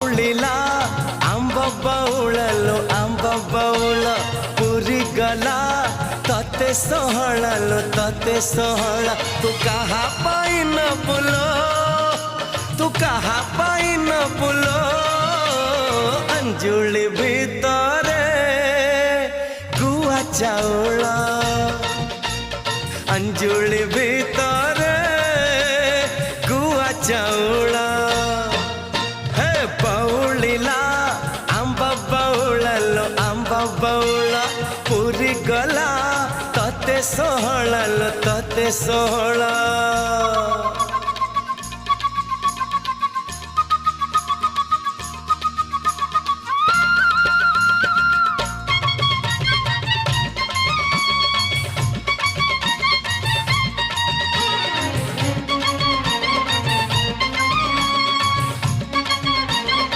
उड़िला आंब बउळलो आंब बउळ पुरी गला तते सहळलो तते सहळ तू कहा पाइन बुलो तू कहा पाइन बुलो अंजुली भीतरे गुआ चाउल अंजुली भीतरे गुआ चाउल बउळिला आंब बउळलो आंब बउळ पुरी गला तते सहळलो तते सहळ।